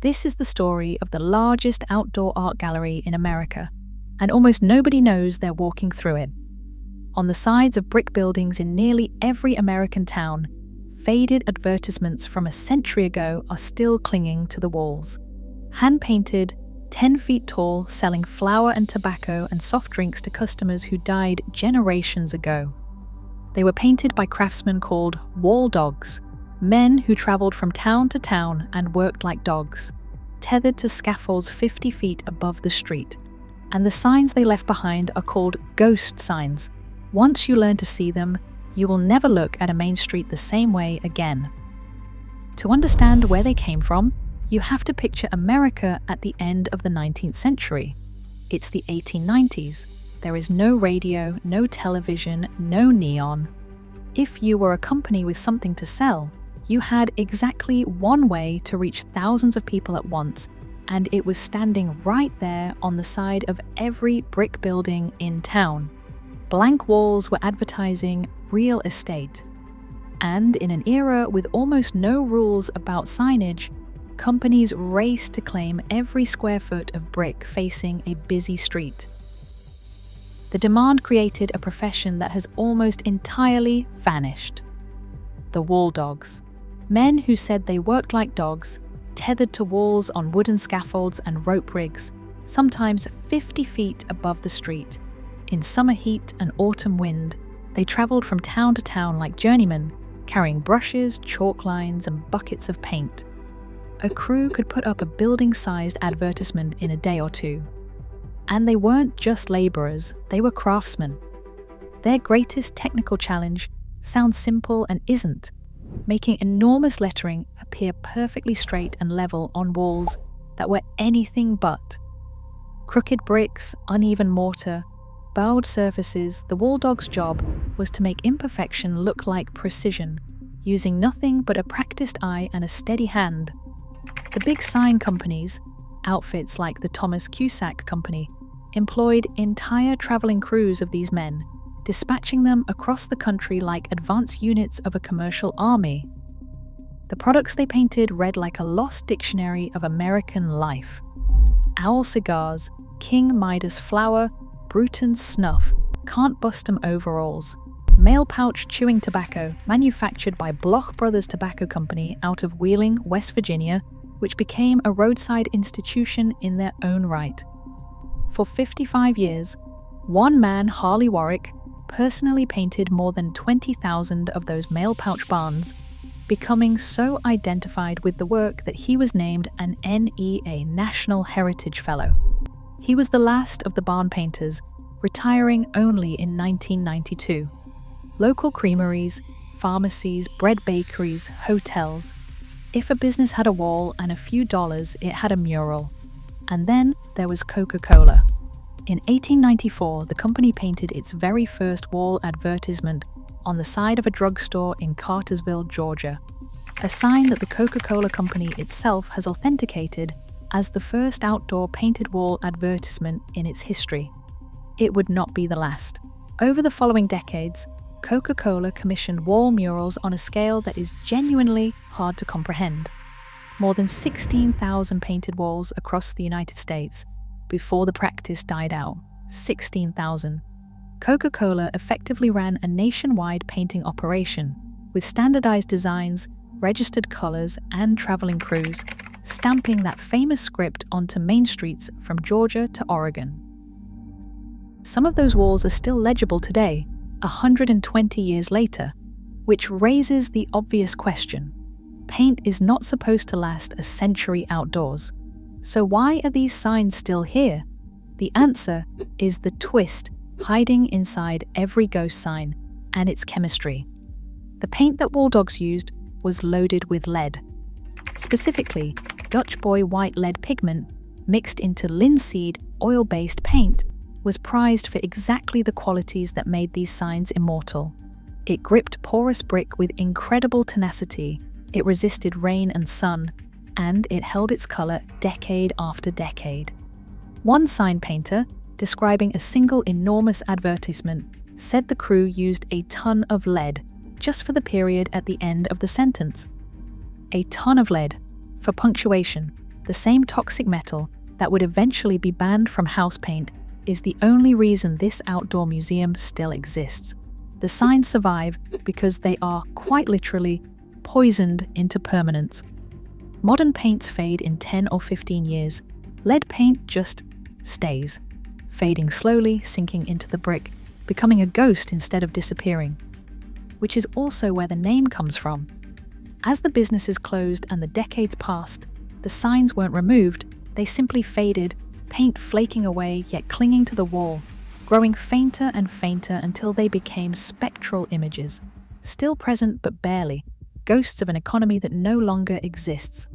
This is the story of the largest outdoor art gallery in America, and almost nobody knows they're walking through it. On the sides of brick buildings in nearly every American town, faded advertisements from a century ago are still clinging to the walls. Hand-painted, 10 feet tall, selling flour and tobacco and soft drinks to customers who died generations ago. They were painted by craftsmen called wall dogs, men who traveled from town to town and worked like dogs, tethered to scaffolds 50 feet above the street. And the signs they left behind are called ghost signs. Once you learn to see them, you will never look at a main street the same way again. To understand where they came from, you have to picture America at the end of the 19th century. It's the 1890s. There is no radio, no television, no neon. If you were a company with something to sell, you had exactly one way to reach thousands of people at once, and it was standing right there on the side of every brick building in town. Blank walls were advertising real estate. And in an era with almost no rules about signage, companies raced to claim every square foot of brick facing a busy street. The demand created a profession that has almost entirely vanished. The wall dogs. Men who said they worked like dogs, tethered to walls on wooden scaffolds and rope rigs, sometimes 50 feet above the street. In summer heat and autumn wind, they traveled from town to town like journeymen, carrying brushes, chalk lines, and buckets of paint. A crew could put up a building-sized advertisement in a day or two. And they weren't just laborers, they were craftsmen. Their greatest technical challenge sounds simple and isn't, making enormous lettering appear perfectly straight and level on walls that were anything but. Crooked bricks, uneven mortar, bowed surfaces, the wall dog's job was to make imperfection look like precision, using nothing but a practiced eye and a steady hand. The big sign companies, outfits like the Thomas Cusack Company, employed entire traveling crews of these men, dispatching them across the country like advance units of a commercial army. The products they painted read like a lost dictionary of American life. Owl cigars, King Midas flour, Bruton's snuff, Can't Bust 'em overalls, mail pouch chewing tobacco manufactured by Bloch Brothers Tobacco Company out of Wheeling, West Virginia, which became a roadside institution in their own right. For 55 years, one man, Harley Warwick, personally painted more than 20,000 of those mail pouch barns, becoming so identified with the work that he was named an NEA National Heritage Fellow. He was the last of the barn painters, retiring only in 1992. Local creameries, pharmacies, bread bakeries, hotels. If a business had a wall and a few dollars, it had a mural. And then there was Coca-Cola. In 1894, the company painted its very first wall advertisement on the side of a drugstore in Cartersville, Georgia, a sign that the Coca-Cola company itself has authenticated as the first outdoor painted wall advertisement in its history. It would not be the last. Over the following decades, Coca-Cola commissioned wall murals on a scale that is genuinely hard to comprehend. More than 16,000 painted walls across the United States before the practice died out. 16,000. Coca-Cola effectively ran a nationwide painting operation with standardized designs, registered colors, and traveling crews, stamping that famous script onto main streets from Georgia to Oregon. Some of those walls are still legible today, 120 years later, which raises the obvious question. Paint is not supposed to last a century outdoors. So why are these signs still here? The answer is the twist hiding inside every ghost sign, and its chemistry. The paint that wall dogs used was loaded with lead. Specifically, Dutch Boy white lead pigment mixed into linseed oil-based paint was prized for exactly the qualities that made these signs immortal. It gripped porous brick with incredible tenacity, it resisted rain and sun, and it held its color decade after decade. One sign painter, describing a single enormous advertisement, said the crew used a ton of lead just for the period at the end of the sentence. A ton of lead, for punctuation, the same toxic metal that would eventually be banned from house paint, is the only reason this outdoor museum still exists. The signs survive because they are, quite literally, poisoned into permanence. Modern paints fade in 10 or 15 years. Lead paint just stays, fading slowly, sinking into the brick, becoming a ghost instead of disappearing. Which is also where the name comes from. As the businesses closed and the decades passed, the signs weren't removed, they simply faded, paint flaking away yet clinging to the wall, growing fainter and fainter until they became spectral images, still present but barely, ghosts of an economy that no longer exists.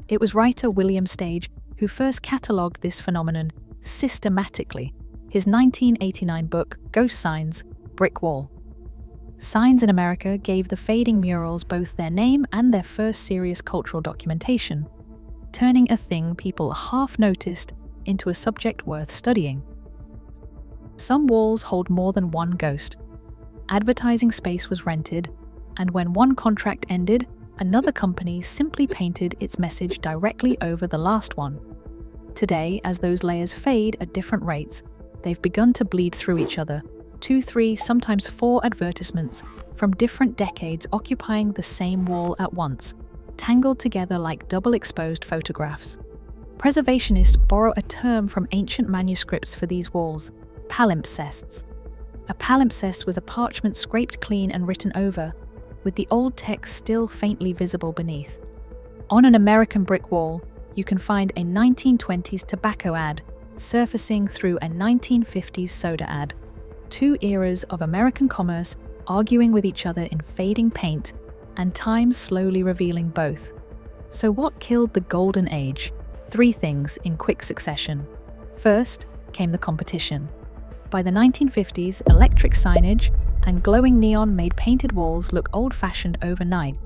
It was writer William Stage who first catalogued this phenomenon systematically, his 1989 book, Ghost Signs, Brick Wall. Signs in America gave the fading murals both their name and their first serious cultural documentation, turning a thing people half noticed into a subject worth studying. Some walls hold more than one ghost. Advertising space was rented, and when one contract ended, another company simply painted its message directly over the last one. Today, as those layers fade at different rates, they've begun to bleed through each other. 2, 3, sometimes 4 advertisements from different decades occupying the same wall at once, tangled together like double-exposed photographs. Preservationists borrow a term from ancient manuscripts for these walls: palimpsests. A palimpsest was a parchment scraped clean and written over, with the old text still faintly visible beneath. On an American brick wall, you can find a 1920s tobacco ad surfacing through a 1950s soda ad. 2 eras of American commerce arguing with each other in fading paint, and time slowly revealing both. So what killed the golden age? 3 things in quick succession. First came the competition. By the 1950s, electric signage and glowing neon made painted walls look old-fashioned overnight.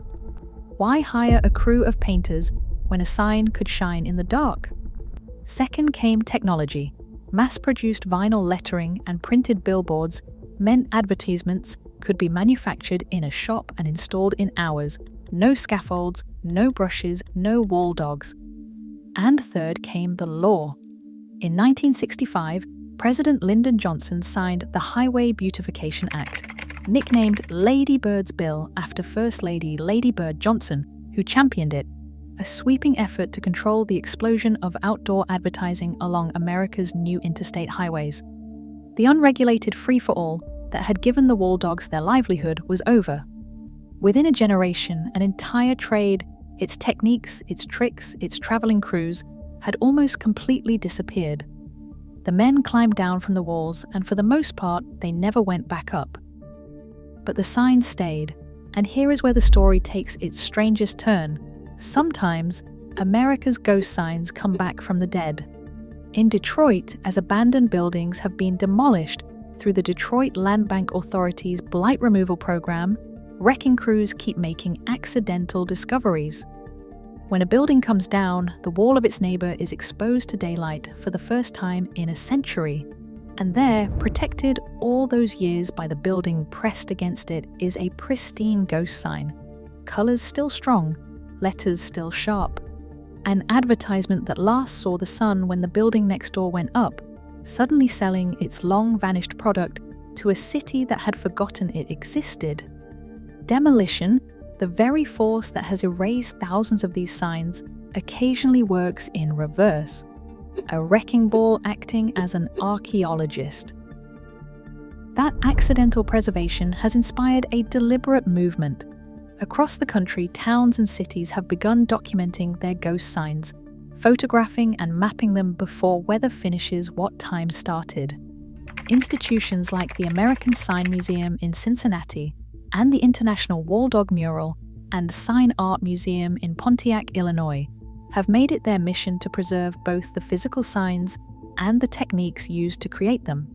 Why hire a crew of painters when a sign could shine in the dark? Second came technology. Mass-produced vinyl lettering and printed billboards meant advertisements could be manufactured in a shop and installed in hours. No scaffolds, no brushes, no wall dogs. And third came the law. In 1965, President Lyndon Johnson signed the Highway Beautification Act, nicknamed Lady Bird's Bill after First Lady Lady Bird Johnson, who championed it, a sweeping effort to control the explosion of outdoor advertising along America's new interstate highways. The unregulated free-for-all that had given the wall dogs their livelihood was over. Within a generation, an entire trade, its techniques, its tricks, its traveling crews, had almost completely disappeared. The men climbed down from the walls, and for the most part, they never went back up. But the signs stayed, and here is where the story takes its strangest turn. Sometimes, America's ghost signs come back from the dead. In Detroit, as abandoned buildings have been demolished through the Detroit Land Bank Authority's blight removal program, wrecking crews keep making accidental discoveries. When a building comes down, the wall of its neighbor is exposed to daylight for the first time in a century. And there, protected all those years by the building pressed against it, is a pristine ghost sign. Colors still strong, letters still sharp. An advertisement that last saw the sun when the building next door went up, suddenly selling its long-vanished product to a city that had forgotten it existed. Demolition, the very force that has erased thousands of these signs, occasionally works in reverse. A wrecking ball acting as an archaeologist. That accidental preservation has inspired a deliberate movement. Across the country, towns and cities have begun documenting their ghost signs, photographing and mapping them before weather finishes what time started. Institutions like the American Sign Museum in Cincinnati and the International Wall Dog Mural and Sign Art Museum in Pontiac, Illinois, have made it their mission to preserve both the physical signs and the techniques used to create them.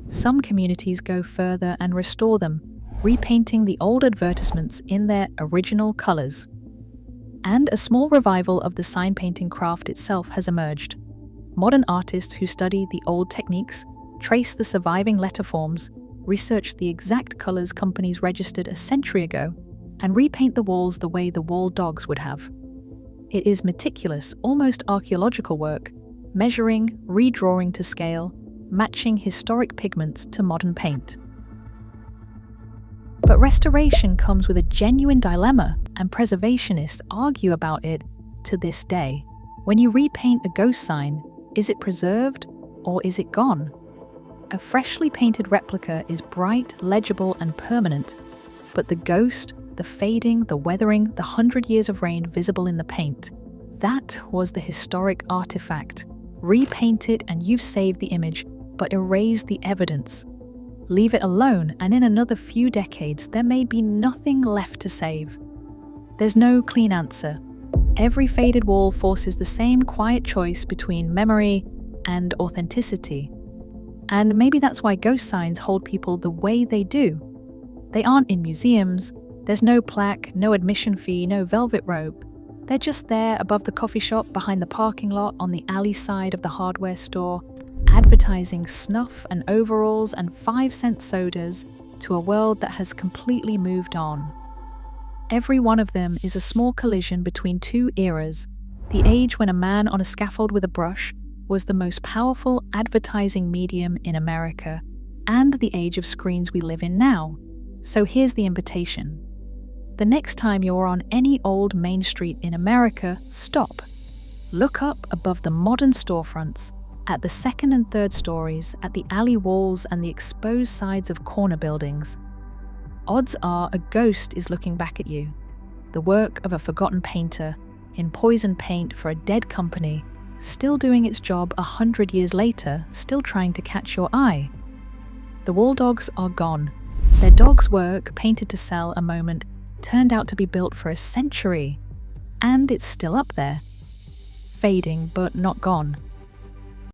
Some communities go further and restore them, repainting the old advertisements in their original colors. And a small revival of the sign painting craft itself has emerged. Modern artists who study the old techniques, trace the surviving letterforms, research the exact colors companies registered a century ago, and repaint the walls the way the wall dogs would have. It is meticulous, almost archaeological work, measuring, redrawing to scale, matching historic pigments to modern paint. But restoration comes with a genuine dilemma, and preservationists argue about it to this day. When you repaint a ghost sign, is it preserved or is it gone? A freshly painted replica is bright, legible, and permanent, but the ghost, the fading, the weathering, the 100 years of rain visible in the paint, that was the historic artifact. Repaint it and you've saved the image, but erase the evidence. Leave it alone, and in another few decades, there may be nothing left to save. There's no clean answer. Every faded wall forces the same quiet choice between memory and authenticity. And maybe that's why ghost signs hold people the way they do. They aren't in museums, there's no plaque, no admission fee, no velvet rope. They're just there above the coffee shop, behind the parking lot, on the alley side of the hardware store, advertising snuff and overalls and 5-cent sodas to a world that has completely moved on. Every one of them is a small collision between two eras: the age when a man on a scaffold with a brush was the most powerful advertising medium in America, and the age of screens we live in now. So here's the invitation. The next time you're on any old main street in America, stop. Look up above the modern storefronts, at the second and third stories, at the alley walls and the exposed sides of corner buildings. Odds are a ghost is looking back at you, the work of a forgotten painter, in poison paint for a dead company, still doing its job 100 years later, still trying to catch your eye. The wall dogs are gone. Their dog's work, painted to sell a moment, turned out to be built for a century. And it's still up there. Fading, but not gone.